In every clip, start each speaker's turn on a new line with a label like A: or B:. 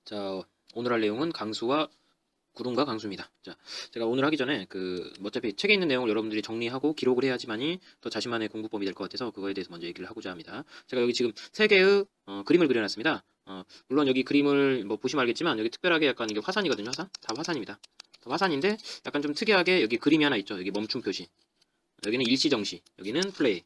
A: 자, 오늘 할 내용은 강수와 구름과 강수입니다. 자, 제가 오늘 하기 전에 어차피 책에 있는 내용을 여러분들이 정리하고 기록을 해야지만이 더 자신만의 공부법이 될 것 같아서 그거에 대해서 먼저 얘기를 하고자 합니다. 제가 여기 지금 세 개의 그림을 그려놨습니다. 물론 여기 그림을 뭐 보시면 알겠지만 여기 특별하게 약간 이게 화산이거든요. 화산? 다 화산입니다. 다 화산인데 약간 좀 특이하게 여기 그림이 하나 있죠. 여기 멈춤 표시. 여기는 일시정시, 여기는 플레이.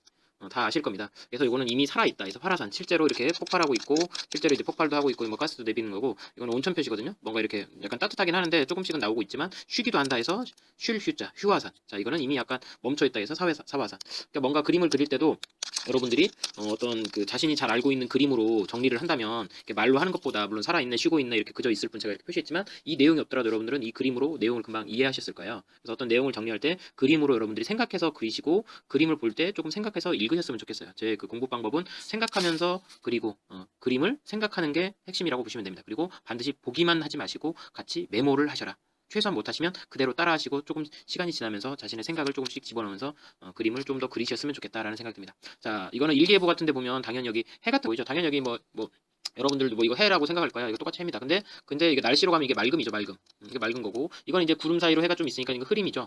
A: 다 아실 겁니다. 그래서 이거는 이미 살아있다. 그래서 활화산 실제로 이렇게 폭발하고 있고 실제로 이제 폭발도 하고 있고 뭐 가스도 내비는 거고 이거는 온천 표시거든요. 뭔가 이렇게 약간 따뜻하긴 하는데 조금씩은 나오고 있지만 쉬기도 한다 해서 쉴 휴자 휴화산. 자 이거는 이미 약간 멈춰있다 해서 사화산. 그러니까 뭔가 그림을 그릴 때도 여러분들이 어떤 그 자신이 잘 알고 있는 그림으로 정리를 한다면 말로 하는 것보다 물론 살아있네 쉬고 있네 이렇게 그저 있을 뿐 제가 이렇게 표시했지만 이 내용이 없더라도 여러분들은 이 그림으로 내용을 금방 이해하셨을 거예요. 그래서 어떤 내용을 정리할 때 그림으로 여러분들이 생각해서 그리시고 그림을 볼 때 조금 생각해서 읽으셨으면 좋겠어요. 제 그 공부 방법은 생각하면서 그리고 그림을 생각하는 게 핵심이라고 보시면 됩니다. 그리고 반드시 보기만 하지 마시고 같이 메모를 하셔라. 최소한 못하시면 그대로 따라하시고 조금 시간이 지나면서 자신의 생각을 조금씩 집어넣으면서 그림을 좀 더 그리셨으면 좋겠다라는 생각이 듭니다. 자, 이거는 일기예보 같은데 보면 당연히 여기 해 같은 거 보이죠? 당연히 여기 뭐 여러분들도 뭐 이거 해라고 생각할 거야. 이거 똑같이 해입니다. 근데 이게 날씨로 가면 이게 맑음이죠, 맑음. 이게 맑은 거고 이건 이제 구름 사이로 해가 좀 있으니까 이거 흐림이죠.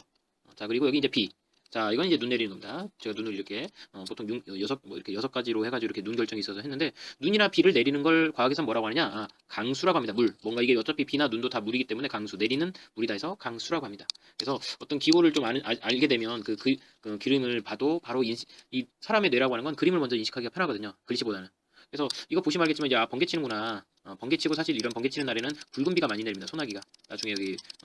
A: 자, 그리고 여기 이제 비. 자, 이건 이제 눈 내리는 겁니다. 제가 눈을 이렇게 보통 이렇게 6가지로 해가지고 이렇게 눈 결정이 있어서 했는데 눈이나 비를 내리는 걸 과학에서 뭐라고 하느냐? 강수라고 합니다. 물. 뭔가 이게 어차피 비나 눈도 다 물이기 때문에 강수. 내리는 물이다 해서 강수라고 합니다. 그래서 어떤 기호를 좀 알게 되면 그 그림을 봐도 바로 이 사람의 뇌라고 하는 건 그림을 먼저 인식하기가 편하거든요. 글씨보다는. 그래서 이거 보시면 알겠지만 이제 번개 치는구나. 번개 치고 사실 이런 번개 치는 날에는 붉은 비가 많이 내립니다. 소나기가. 나중에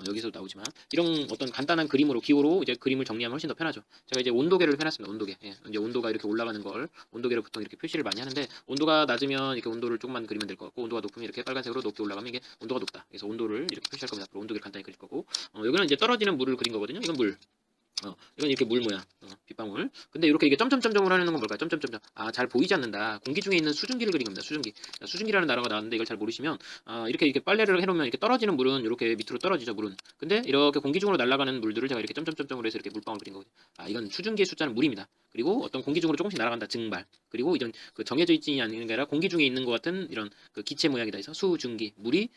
A: 여기서 나오지만 이런 어떤 간단한 그림으로 기호로 이제 그림을 정리하면 훨씬 더 편하죠. 제가 이제 온도계를 펴놨습니다. 온도계. 예, 이제 온도가 이렇게 올라가는 걸 온도계로 보통 이렇게 표시를 많이 하는데 온도가 낮으면 이렇게 온도를 조금만 그리면 될 것 같고 온도가 높으면 이렇게 빨간색으로 높게 올라가면 이게 온도가 높다. 그래서 온도를 이렇게 표시할 겁니다. 앞으로 온도계를 간단히 그릴 거고 여기는 이제 떨어지는 물을 그린 거거든요. 이건 물. 이건 이렇게 물 모양, 빗방울. 근데 이렇게 이게 점점점점으로 하는 건 뭘까요? 점점점점. 잘 보이지 않는다. 공기 중에 있는 수증기를 그린 겁니다. 수증기. 수증기라는 단어가 나왔는데 이걸 잘 모르시면, 이렇게 빨래를 해놓으면 이렇게 떨어지는 물은 이렇게 밑으로 떨어지죠, 물은. 근데 이렇게 공기 중으로 날아가는 물들을 제가 이렇게 점점점점으로 해서 이렇게 물방울 그린 거거든요. 이건 수증기의 숫자는 물입니다. 그리고 어떤 공기 중으로 조금씩 날아간다, 증발. 그리고 이런 그 정해져 있지 않는 게 아니라 공기 중에 있는 것 같은 이런 그 기체 모양이다 해서 수증기. 물이,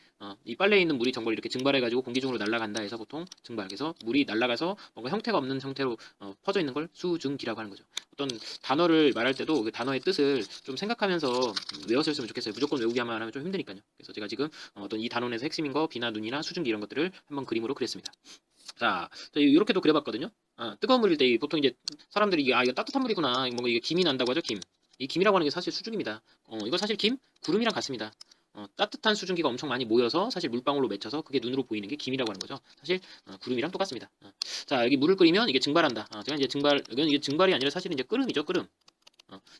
A: 이 빨래에 있는 물이 정말 이렇게 증발해가지고 공기 중으로 날아간다 해서 보통 증발. 그래서 물이 날아가서 뭔가 형태가 없는 형태로 퍼져 있는 걸 수증기라고 하는 거죠. 어떤 단어를 말할 때도 그 단어의 뜻을 좀 생각하면서 외웠으면 좋겠어요. 무조건 외우기 하면 좀 힘드니까요. 그래서 제가 지금 어떤 이 단원에서 핵심인 거 비나 눈이나 수증기 이런 것들을 한번 그림으로 그렸습니다. 자, 이렇게도 그려봤거든요. 뜨거운 물일 때 보통 이제 사람들이 이거 따뜻한 물이구나. 뭔가 이게 김이 난다고 하죠. 김. 이 김이라고 하는 게 사실 수증입니다. 이거 사실 구름이랑 같습니다. 따뜻한 수증기가 엄청 많이 모여서 사실 물방울로 맺혀서 그게 눈으로 보이는 게 김이라고 하는 거죠. 사실 구름이랑 똑같습니다. 자, 여기 물을 끓이면 이게 증발한다. 제가 이제 이건 이게 증발이 아니라 사실은 이제 끓음이죠, 끓음.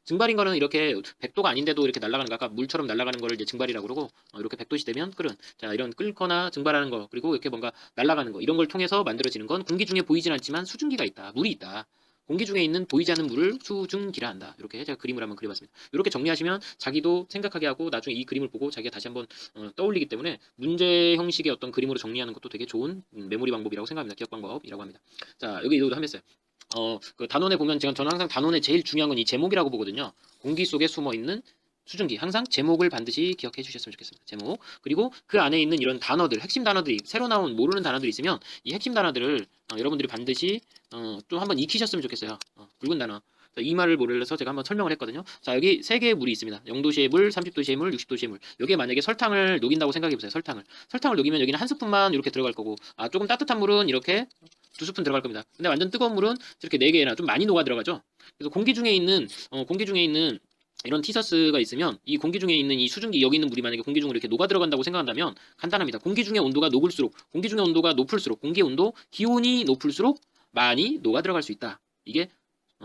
A: 증발인 거는 이렇게 100도가 아닌데도 이렇게 날아가는 거, 아까 물처럼 날아가는 거를 이제 증발이라고 그러고, 이렇게 100도씨 되면 끓은. 자, 이런 끓거나 증발하는 거, 그리고 이렇게 뭔가 날아가는 거, 이런 걸 통해서 만들어지는 건 공기 중에 보이진 않지만 수증기가 있다, 물이 있다. 공기 중에 있는 보이지 않는 물을 수증기라 한다. 이렇게 제가 그림을 한번 그려봤습니다. 이렇게 정리하시면 자기도 생각하게 하고 나중에 이 그림을 보고 자기가 다시 한번 떠올리기 때문에 문제 형식의 어떤 그림으로 정리하는 것도 되게 좋은 메모리 방법이라고 생각합니다. 기억 방법이라고 합니다. 자, 여기 이것도 하면서요. 그 단원에 보면 저는 항상 단원의 제일 중요한 건 이 제목이라고 보거든요. 공기 속에 숨어 있는 수증기. 항상 제목을 반드시 기억해 주셨으면 좋겠습니다. 제목. 그리고 그 안에 있는 이런 단어들, 핵심 단어들이 새로 나온 모르는 단어들이 있으면 이 핵심 단어들을 여러분들이 반드시 좀 한번 익히셨으면 좋겠어요. 붉은 단어. 이 말을 몰라서 제가 한번 설명을 했거든요. 자, 여기 세 개의 물이 있습니다. 0도씨의 물, 30도씨의 물, 60도씨의 물. 여기에 만약에 설탕을 녹인다고 생각해 보세요. 설탕을 녹이면 여기는 한 스푼만 이렇게 들어갈 거고, 조금 따뜻한 물은 이렇게 2스푼 들어갈 겁니다. 근데 완전 뜨거운 물은 이렇게 4개나 좀 많이 녹아 들어가죠. 그래서 공기 중에 있는 이런 티서스가 있으면 이 공기 중에 있는 이 수증기 여기 있는 물이 만약에 공기 중으로 이렇게 녹아 들어간다고 생각한다면 간단합니다. 공기 중의 온도가 녹을수록 공기 중의 온도가 높을수록 공기의 온도 기온이 높을수록 많이 녹아 들어갈 수 있다. 이게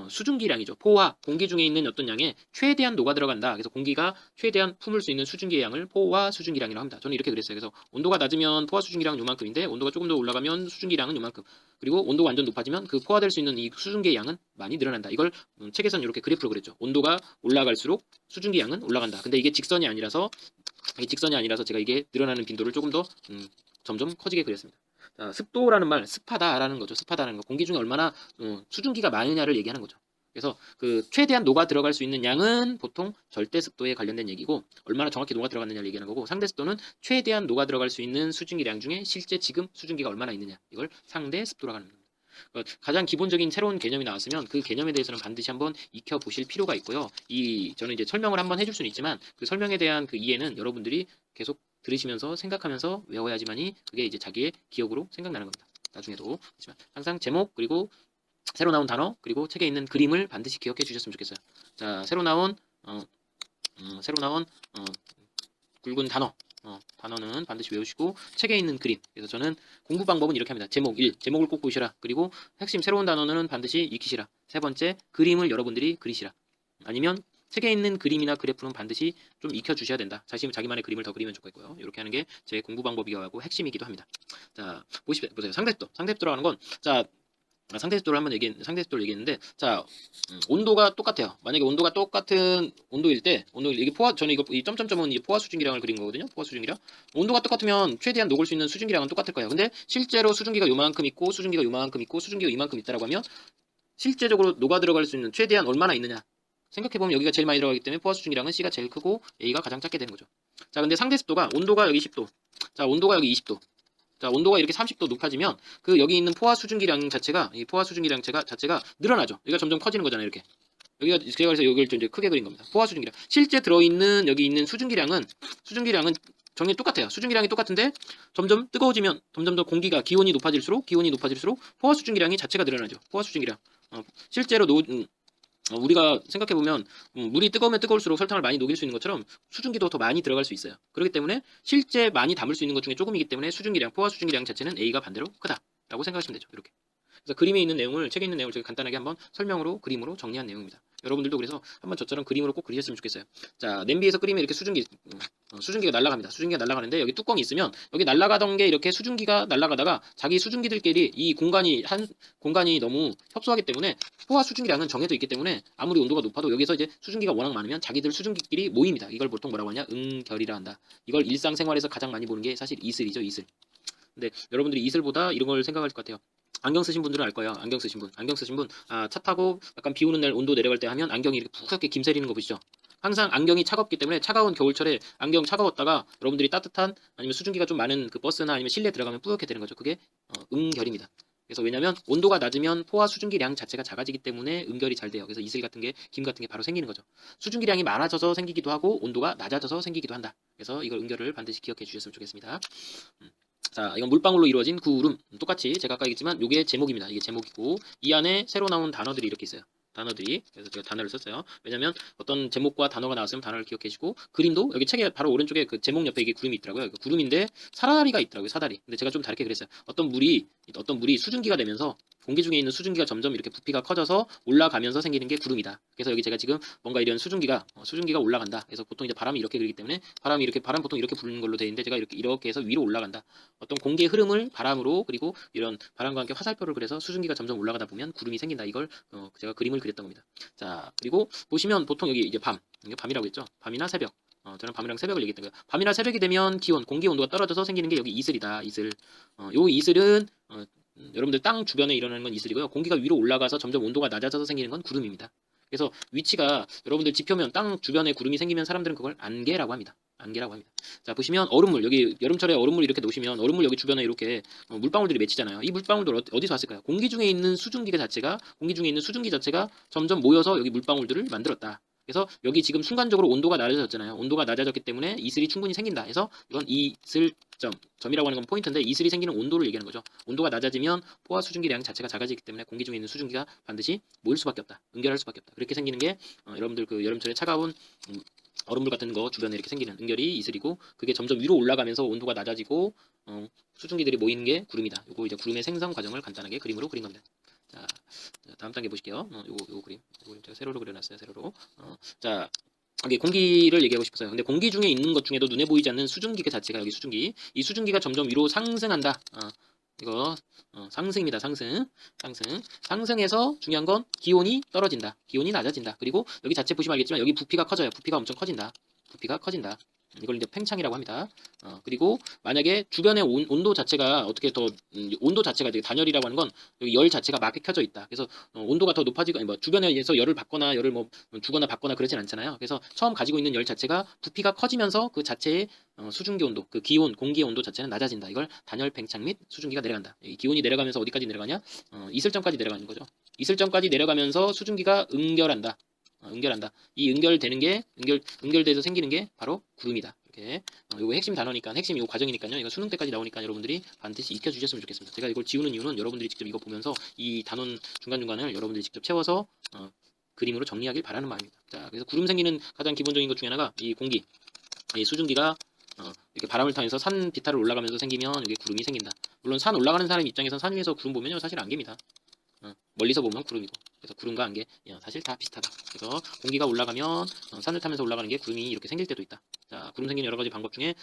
A: 수증기량이죠. 포화, 공기 중에 있는 어떤 양에 최대한 녹아 들어간다. 그래서 공기가 최대한 품을 수 있는 수증기의 양을 포화 수증기량이라고 합니다. 저는 이렇게 그랬어요. 그래서 온도가 낮으면 포화 수증기량은 요만큼인데 온도가 조금 더 올라가면 수증기량은 요만큼. 그리고 온도가 완전 높아지면 그 포화될 수 있는 이 수증기의 양은 많이 늘어난다. 이걸 책에서는 이렇게 그래프로 그랬죠. 온도가 올라갈수록 수증기 양은 올라간다. 근데 이게 직선이 아니라서 제가 이게 늘어나는 빈도를 조금 더 점점 커지게 그렸습니다. 자, 습도라는 말, 습하다라는 거죠. 습하다는 거. 공기 중에 얼마나 수증기가 많으냐를 얘기하는 거죠. 그래서 그 최대한 녹아 들어갈 수 있는 양은 보통 절대 습도에 관련된 얘기고 얼마나 정확히 녹아 들어갔느냐를 얘기하는 거고 상대 습도는 최대한 녹아 들어갈 수 있는 수증기량 중에 실제 지금 수증기가 얼마나 있느냐 이걸 상대 습도라고 하는 겁니다. 가장 기본적인 새로운 개념이 나왔으면 그 개념에 대해서는 반드시 한번 익혀 보실 필요가 있고요. 저는 이제 설명을 한번 해줄 수는 있지만 그 설명에 대한 그 이해는 여러분들이 계속 들으시면서 생각하면서 외워야지만이 그게 이제 자기의 기억으로 생각나는 겁니다. 나중에도 그렇지만 항상 제목 그리고 새로 나온 단어 그리고 책에 있는 그림을 반드시 기억해 주셨으면 좋겠어요. 자, 새로 나온 굵은 단어는 반드시 외우시고 책에 있는 그림. 그래서 저는 공부 방법은 이렇게 합니다. 제목 1, 제목을 꼭 보시라. 그리고 핵심 새로운 단어는 반드시 익히시라. 세 번째, 그림을 여러분들이 그리시라. 아니면 책에 있는 그림이나 그래프는 반드시 좀 익혀주셔야 된다. 자기만의 그림을 더 그리면 좋겠고요. 이렇게 하는 게 제 공부 방법이기도 하고 핵심이기도 합니다. 자, 보세요. 상대습도라고 하는 건, 자, 상대습도를 얘기했는데, 자, 온도가 똑같아요. 만약에 온도가 똑같은 온도일 때, 이게 저는 이 점점점은 이 포화 수증기량을 그린 거거든요. 포화 수증기량. 온도가 똑같으면 최대한 녹을 수 있는 수증기량은 똑같을 거예요. 근데 실제로 수증기가 요만큼 있고, 수증기가 요만큼 있고, 수증기가 이만큼 있다라고 하면, 실제적으로 녹아 들어갈 수 있는 최대한 얼마나 있느냐. 생각해보면 여기가 제일 많이 들어가기 때문에 포화 수증기량은 C가 제일 크고 A가 가장 작게 되는 거죠. 자, 근데 상대 습도가 온도가 여기 10도. 자, 온도가 여기 20도. 자, 온도가 이렇게 30도 높아지면 그 여기 있는 포화 수증기량 자체가 늘어나죠. 여기가 점점 커지는 거잖아요, 이렇게. 제가 그래서 여기를 이제 크게 그린 겁니다. 포화 수증기량. 실제 들어있는 여기 있는 수증기량은 정리 똑같아요. 수증기량이 똑같은데 점점 뜨거워지면 점점 더 기온이 높아질수록 포화 수증기량이 자체가 늘어나죠. 포화 수증기량. 실제로 우리가 생각해보면 물이 뜨거우면 뜨거울수록 설탕을 많이 녹일 수 있는 것처럼 수증기도 더 많이 들어갈 수 있어요. 그렇기 때문에 실제 많이 담을 수 있는 것 중에 조금이기 때문에 포화 수증기량 자체는 A가 반대로 크다라고 생각하시면 되죠. 이렇게. 그래서 책에 있는 내용을 제가 간단하게 한번 설명으로 그림으로 정리한 내용입니다. 여러분들도 그래서 한번 저처럼 그림으로 꼭 그리셨으면 좋겠어요. 자, 냄비에서 끓이면 이렇게 수증기가 날아갑니다. 수증기가 날아가는데 여기 뚜껑이 있으면 여기 날아가던 게 이렇게 수증기가 날아가다가 자기 수증기들끼리 이 공간이 너무 협소하기 때문에 포화 수증기량은 정해져 있기 때문에 아무리 온도가 높아도 여기서 이제 수증기가 워낙 많으면 자기들 수증기끼리 모입니다. 이걸 보통 뭐라고 하냐? 응결이라 한다. 이걸 일상생활에서 가장 많이 보는 게 사실 이슬이죠, 이슬. 근데 여러분들이 이슬보다 이런 걸 생각할 것 같아요. 안경 쓰신 분들은 알 거예요. 안경 쓰신 분, 차 타고 약간 비 오는 날 온도 내려갈 때 하면 안경이 이렇게 푹하게 김새리는 거 보시죠? 항상 안경이 차갑기 때문에 차가운 겨울철에 안경 차가웠다가 여러분들이 따뜻한 아니면 수증기가 좀 많은 그 버스나 아니면 실내 들어가면 뿌옇게 되는 거죠. 그게 응결입니다. 그래서 왜냐면 온도가 낮으면 포화 수증기량 자체가 작아지기 때문에 응결이 잘 돼요. 그래서 이슬 같은 게, 김 같은 게 바로 생기는 거죠. 수증기량이 많아져서 생기기도 하고 온도가 낮아져서 생기기도 한다. 그래서 이걸 응결을 반드시 기억해 주셨으면 좋겠습니다. 자, 이건 물방울로 이루어진 구름. 똑같이 제가 아까 얘기했지만 이게 제목입니다. 이게 제목이고 이 안에 새로 나온 단어들이 이렇게 있어요. 그래서 제가 단어를 썼어요. 왜냐면 어떤 제목과 단어가 나왔으면 단어를 기억해 주시고 그림도 여기 책에 바로 오른쪽에 그 제목 옆에 이게 구름이 있더라고요. 그 구름인데 사다리가 있더라고요. 사다리. 근데 제가 좀 다르게 그랬어요. 어떤 물이 수증기가 되면서 공기 중에 있는 수증기가 점점 이렇게 부피가 커져서 올라가면서 생기는 게 구름이다. 그래서 여기 제가 지금 뭔가 이런 수증기가 올라간다. 그래서 보통 이제 바람이 이렇게 그리기 때문에 바람 보통 이렇게 부는 걸로 되어 있는데 제가 이렇게 해서 위로 올라간다. 어떤 공기의 흐름을 바람으로 그리고 이런 바람과 함께 화살표를 그려서 수증기가 점점 올라가다 보면 구름이 생긴다. 이걸 제가 그림을 그렸던 겁니다. 자, 그리고 보시면 보통 여기 이제 이게 밤이라고 했죠. 밤이나 새벽. 저는 밤이랑 새벽을 얘기했던 거예요. 밤이나 새벽이 되면 공기 온도가 떨어져서 생기는 게 여기 이슬이다. 요 이슬은 여러분들 땅 주변에 일어나는 건 이슬이고요. 공기가 위로 올라가서 점점 온도가 낮아져서 생기는 건 구름입니다. 그래서 위치가 여러분들 지표면 땅 주변에 구름이 생기면 사람들은 그걸 안개라고 합니다. 자, 보시면 얼음물, 여기 여름철에 얼음물 이렇게 놓으시면 얼음물 여기 주변에 이렇게 물방울들이 맺히잖아요. 이 물방울들 어디서 왔을까요? 공기 중에 있는 수증기 자체가 점점 모여서 여기 물방울들을 만들었다. 그래서 여기 지금 순간적으로 온도가 낮아졌잖아요. 온도가 낮아졌기 때문에 이슬이 충분히 생긴다. 해서 이건 점이라고 하는 건 포인트인데 이슬이 생기는 온도를 얘기하는 거죠. 온도가 낮아지면 포화 수증기량 자체가 작아지기 때문에 공기 중에 있는 수증기가 반드시 모일 수밖에 없다. 응결할 수밖에 없다. 그렇게 생기는 게 여러분들 그 여름철에 차가운 얼음물 같은 거 주변에 이렇게 생기는 응결이 이슬이고 그게 점점 위로 올라가면서 온도가 낮아지고 수증기들이 모이는 게 구름이다. 요거 이제 구름의 생성 과정을 간단하게 그림으로 그린 겁니다. 자, 다음 단계 보실게요. 요거 그림 제가 세로로 그려놨어요. 자, 여기 공기를 얘기하고 싶어요. 근데 공기 중에 있는 것 중에도 눈에 보이지 않는 수증기 자체가 여기 수증기. 이 수증기가 점점 위로 상승한다. 이거 상승입니다. 상승해서 중요한 건 기온이 떨어진다. 기온이 낮아진다. 그리고 여기 자체 보시면 알겠지만 여기 부피가 커져요. 부피가 엄청 커진다. 이걸 이제 팽창이라고 합니다. 그리고 만약에 주변의 온도 자체가 어떻게 더 온도 자체가 되게 단열이라고 하는 건 여기 열 자체가 막게 켜져 있다. 그래서 온도가 더 높아지고 뭐 주변에서 열을 받거나 열을 뭐 주거나 받거나 그러진 않잖아요. 그래서 처음 가지고 있는 열 자체가 부피가 커지면서 그 자체의 수증기 온도, 그 기온, 공기의 온도 자체는 낮아진다. 이걸 단열 팽창 및 수증기가 내려간다. 이 기온이 내려가면서 어디까지 내려가냐? 이슬점까지 내려가는 거죠. 이슬점까지 내려가면서 수증기가 응결한다. 응결한다. 이 응결되는 게 응결돼서 생기는 게 바로 구름이다. 이렇게 이거 핵심 단어니까 핵심 이 과정이니까요. 이거 수능 때까지 나오니까 여러분들이 반드시 익혀주셨으면 좋겠습니다. 제가 이걸 지우는 이유는 여러분들이 직접 이거 보면서 이 단원 중간중간을 여러분들이 직접 채워서 그림으로 정리하길 바라는 마음입니다. 자, 그래서 구름 생기는 가장 기본적인 것 중에 하나가 이 공기, 이 수증기가 이렇게 바람을 타면서 산 비탈을 올라가면서 생기면 이게 구름이 생긴다. 물론 산 올라가는 사람 입장에서 산 위에서 구름 보면요 사실 안개입니다. 멀리서 보면 구름이고, 그래서 구름과 안개 사실 다 비슷하다. 그래서 공기가 올라가면 산을 타면서 올라가는 게 구름이 이렇게 생길 때도 있다. 자, 구름 생기는 여러 가지 방법 중에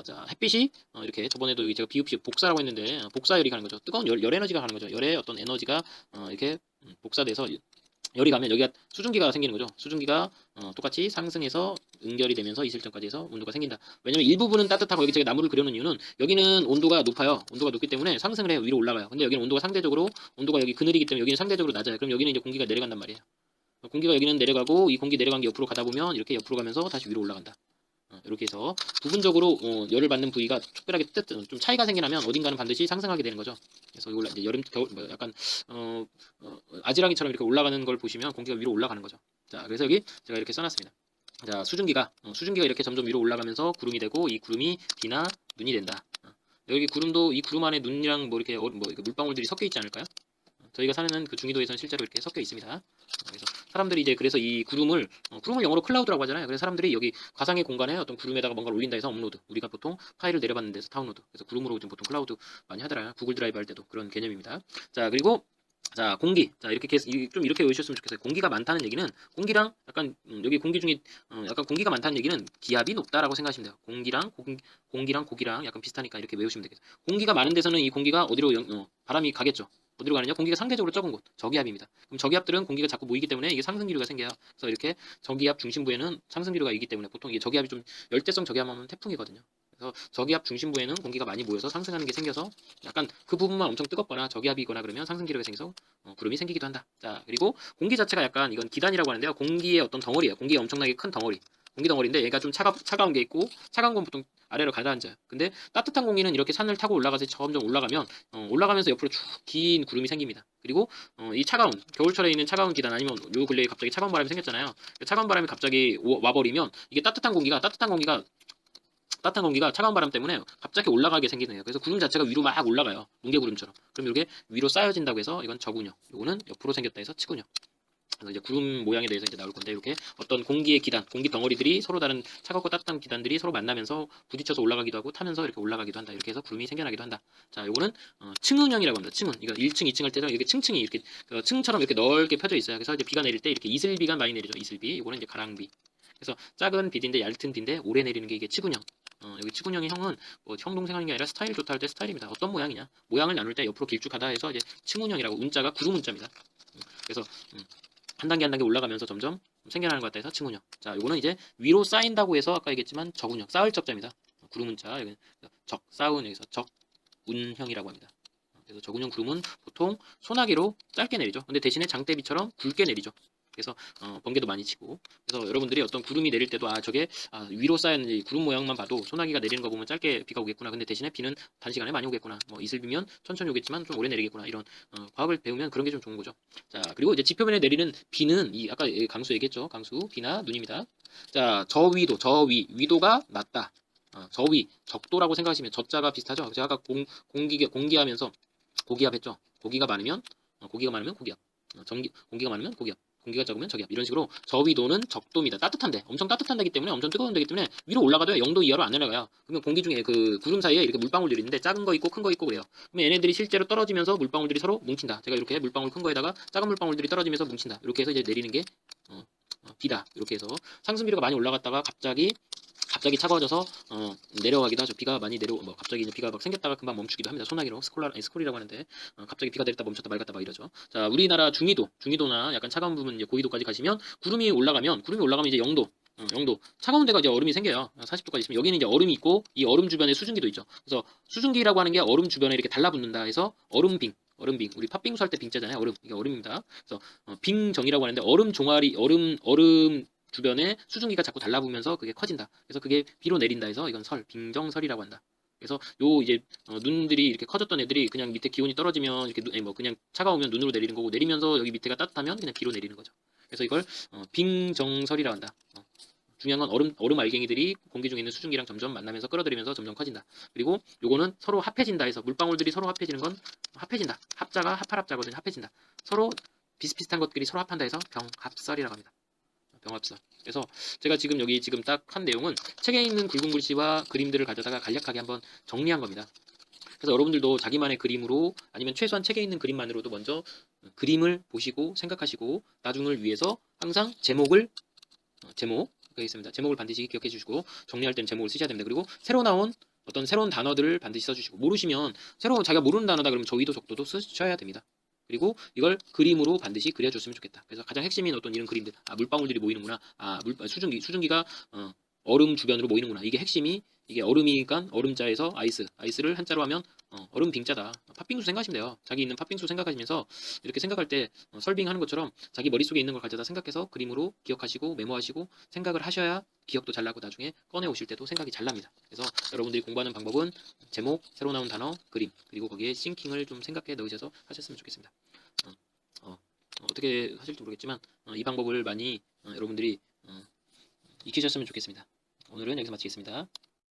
A: 자, 햇빛이 이렇게 저번에도 제가 비읍시 복사라고 했는데 복사열이 가는 거죠. 뜨거운 열 에너지가 가는 거죠. 열의 어떤 에너지가 이렇게 복사돼서 열이 가면 여기가 수증기가 생기는 거죠. 수증기가 똑같이 상승해서 응결이 되면서 이슬점까지 해서 온도가 생긴다. 왜냐면 일부분은 따뜻하고 여기 제가 나무를 그려놓은 이유는 여기는 온도가 높아요. 온도가 높기 때문에 상승을 해요. 위로 올라가요. 근데 여기는 온도가 상대적으로 온도가 여기 그늘이기 때문에 여기는 상대적으로 낮아요. 그럼 여기는 이제 공기가 내려간단 말이에요. 공기가 여기는 내려가고 이 공기 내려간 게 옆으로 가다 보면 이렇게 옆으로 가면서 다시 위로 올라간다. 이렇게 해서 부분적으로 열을 받는 부위가 특별하게 좀 차이가 생기면 어딘가는 반드시 상승하게 되는 거죠. 그래서 이걸 이제 여름 겨울 뭐 약간 아지랑이처럼 이렇게 올라가는 걸 보시면 공기가 위로 올라가는 거죠. 자, 그래서 여기 제가 이렇게 써놨습니다. 자, 수증기가 이렇게 점점 위로 올라가면서 구름이 되고 이 구름이 비나 눈이 된다. 여기 구름도 이 구름 안에 눈이랑 뭐 이렇게 물방울들이 섞여 있지 않을까요? 저희가 사는 그 중위도에서는 실제로 이렇게 섞여 있습니다. 그래서 사람들이 이제 그래서 이 구름을 영어로 클라우드라고 하잖아요. 그래서 사람들이 여기 가상의 공간에 어떤 구름에다가 뭔가를 올린다 해서 업로드. 우리가 보통 파일을 내려받는 데서 다운로드. 그래서 구름으로 지금 보통 클라우드 많이 하더라고요. 구글 드라이브 할 때도 그런 개념입니다. 자, 그리고 자, 공기. 자, 이렇게 좀 이렇게 외우셨으면 좋겠어요. 공기가 많다는 얘기는 공기랑 약간 여기 공기 중에 약간 공기가 많다는 얘기는 기압이 높다라고 생각하시면 돼요. 공기랑 고기랑 약간 비슷하니까 이렇게 외우시면 되겠어요. 공기가 많은 데서는 이 공기가 어디로 바람이 가겠죠. 어디로 가느냐? 공기가 상대적으로 적은 곳, 저기압입니다. 그럼 저기압들은 공기가 자꾸 모이기 때문에 이게 상승기류가 생겨요. 그래서 이렇게 저기압 중심부에는 상승기류가 있기 때문에 보통 이게 저기압이 좀 열대성 저기압하면 태풍이거든요. 그래서 저기압 중심부에는 공기가 많이 모여서 상승하는 게 생겨서 약간 그 부분만 엄청 뜨겁거나 저기압이거나 그러면 상승기류가 생겨서 구름이 생기기도 한다. 자, 그리고 공기 자체가 약간 이건 기단이라고 하는데요. 공기의 어떤 덩어리예요. 공기의 엄청나게 큰 덩어리. 공기 덩어리인데 얘가 좀 차가운 게 있고 차가운 건 보통 아래로 가라앉아요. 근데 따뜻한 공기는 이렇게 산을 타고 올라가서 점점 올라가면 올라가면서 옆으로 쭉 긴 구름이 생깁니다. 그리고 이 차가운 겨울철에 있는 차가운 기단 아니면 요 근래에 갑자기 차가운 바람이 생겼잖아요. 차가운 바람이 갑자기 와버리면 이게 따뜻한 공기가 차가운 바람 때문에 갑자기 올라가게 생기는 거예요. 그래서 구름 자체가 위로 막 올라가요. 뭉게구름처럼. 그럼 이게 위로 쌓여진다고 해서 이건 저군요. 요거는 옆으로 생겼다 해서 치군요. 그래서 이제 구름 모양에 대해서 이제 나올 건데 이렇게 어떤 공기의 기단, 공기 덩어리들이 서로 다른 차갑고 따뜻한 기단들이 서로 만나면서 부딪혀서 올라가기도 하고 타면서 이렇게 올라가기도 한다. 이렇게 해서 구름이 생겨나기도 한다. 자, 요거는 층운형이라고 합니다. 층운. 이거 1층, 2층 할 때는 이렇게 층층이 이렇게 층처럼 이렇게 넓게 펴져 있어요. 그래서 이제 비가 내릴 때 이렇게 이슬비가 많이 내리죠. 이슬비. 이거는 이제 가랑비. 그래서 작은 비인데 얇은 비인데 오래 내리는 게 이게 치군형. 여기 치군형의 형은 뭐 형 동생하는 게 아니라 스타일 좋다 할 때 스타일입니다. 어떤 모양이냐? 모양을 나눌 때 옆으로 길쭉하다 해서 이제 층운형이라고 운자가 구름 운자입니다. 그래서 한 단계 한 단계 올라가면서 점점 생겨나는 것 같다 해서 층운형. 자, 요거는 이제 위로 쌓인다고 해서 아까 얘기했지만 적운형, 쌓을 적자입니다. 구름 운자, 여기 쌓은 여기서 적운형이라고 합니다. 그래서 적운형 구름은 보통 소나기로 짧게 내리죠. 근데 대신에 장대비처럼 굵게 내리죠. 그래서 번개도 많이 치고. 그래서 여러분들이 어떤 구름이 내릴 때도 저게 위로 쌓였는지 구름 모양만 봐도 소나기가 내리는 거 보면 짧게 비가 오겠구나. 근데 대신에 비는 단시간에 많이 오겠구나. 뭐 이슬비면 천천히 오겠지만 좀 오래 내리겠구나. 이런 과학을 배우면 그런 게 좀 좋은 거죠. 자, 그리고 이제 지표면에 내리는 비는 아까 강수 얘기했죠. 강수, 비나 눈입니다. 자, 위도가 낮다. 저위, 적도라고 생각하시면 적자가 비슷하죠. 제가 아까 공기하면서 고기압 했죠. 고기가 많으면 고기압. 공기가 많으면 고기압. 공기가 적으면 저기압. 이런 식으로 저위도는 적도입니다. 따뜻한데 엄청 따뜻한 데기 때문에 엄청 뜨거운 데기 때문에 위로 올라가도 0도 이하로 안 내려가요. 그러면 공기 중에 그 구름 사이에 이렇게 물방울들이 있는데 작은 거 있고 큰 거 있고 그래요. 그러면 얘네들이 실제로 떨어지면서 물방울들이 서로 뭉친다. 제가 이렇게 물방울 큰 거에다가 작은 물방울들이 떨어지면서 뭉친다. 이렇게 해서 이제 내리는 게 비다. 이렇게 해서 상승비료가 많이 올라갔다가 갑자기 차가워져서 내려가기도 하죠. 비가 많이 갑자기 이제 비가 막 생겼다가 금방 멈추기도 합니다. 소나기로 스콜이라고 하는데 갑자기 비가 내렸다 멈췄다 맑았다 막 이러죠. 자, 우리나라 중위도나 약간 차가운 부분 이제 고위도까지 가시면 구름이 올라가면 이제 0도 0도. 차가운 데가 이제 얼음이 생겨요. 40도까지 있으면 여기는 이제 얼음이 있고 이 얼음 주변에 수증기도 있죠. 그래서 수증기라고 하는 게 얼음 주변에 이렇게 달라붙는다 해서 얼음빙. 얼음빙. 우리 팥빙수 할 때 빙자잖아요. 얼음. 이게 얼음입니다. 그래서 빙정이라고 하는데 얼음 종아리 얼음 주변에 수증기가 자꾸 달라붙으면서 그게 커진다. 그래서 그게 비로 내린다 해서 이건 빙정설이라고 한다. 그래서 요 이제 눈들이 이렇게 커졌던 애들이 그냥 밑에 기온이 떨어지면 이렇게 아니 뭐 그냥 차가우면 눈으로 내리는 거고 내리면서 여기 밑에가 따뜻하면 그냥 비로 내리는 거죠. 그래서 이걸 빙정설이라고 한다. 중요한 건 얼음 알갱이들이 공기 중에 있는 수증기랑 점점 만나면서 끌어들이면서 점점 커진다. 그리고 요거는 서로 합해진다 해서 물방울들이 서로 합해지는 건 합해진다. 합자가 합할합자거든요. 합해진다. 서로 비슷비슷한 것들이 서로 합한다 해서 병합설이라고 합니다. 병합설. 그래서 제가 지금 여기 지금 딱 한 내용은 책에 있는 굵은 글씨와 그림들을 가져다가 간략하게 한번 정리한 겁니다. 그래서 여러분들도 자기만의 그림으로 아니면 최소한 책에 있는 그림만으로도 먼저 그림을 보시고 생각하시고 나중을 위해서 항상 제목 여기 있습니다. 제목을 반드시 기억해 주시고 정리할 때는 제목을 쓰셔야 됩니다. 그리고 새로 나온 어떤 새로운 단어들을 반드시 써주시고 모르시면 새로 자기가 모르는 단어다 그러면 저위도 적도도 쓰셔야 됩니다. 그리고 이걸 그림으로 반드시 그려줬으면 좋겠다. 그래서 가장 핵심인 어떤 이런 그림들, 물방울들이 모이는구나, 수증기가 얼음 주변으로 모이는구나. 이게 핵심이 이게 얼음이니까 얼음자에서 아이스를 한자로 하면 얼음 빙자다. 팥빙수 생각하시면 돼요. 자기 있는 팥빙수 생각하시면서 이렇게 생각할 때 설빙하는 것처럼 자기 머릿속에 있는 걸 가져다 생각해서 그림으로 기억하시고 메모하시고 생각을 하셔야 기억도 잘 나고 나중에 꺼내 오실 때도 생각이 잘 납니다. 그래서 여러분들이 공부하는 방법은 제목, 새로 나온 단어, 그림, 그리고 거기에 싱킹을 좀 생각해 넣으셔서 하셨으면 좋겠습니다. 어떻게 하실지 모르겠지만 이 방법을 많이 여러분들이 익히셨으면 좋겠습니다. 오늘은 여기서 마치겠습니다.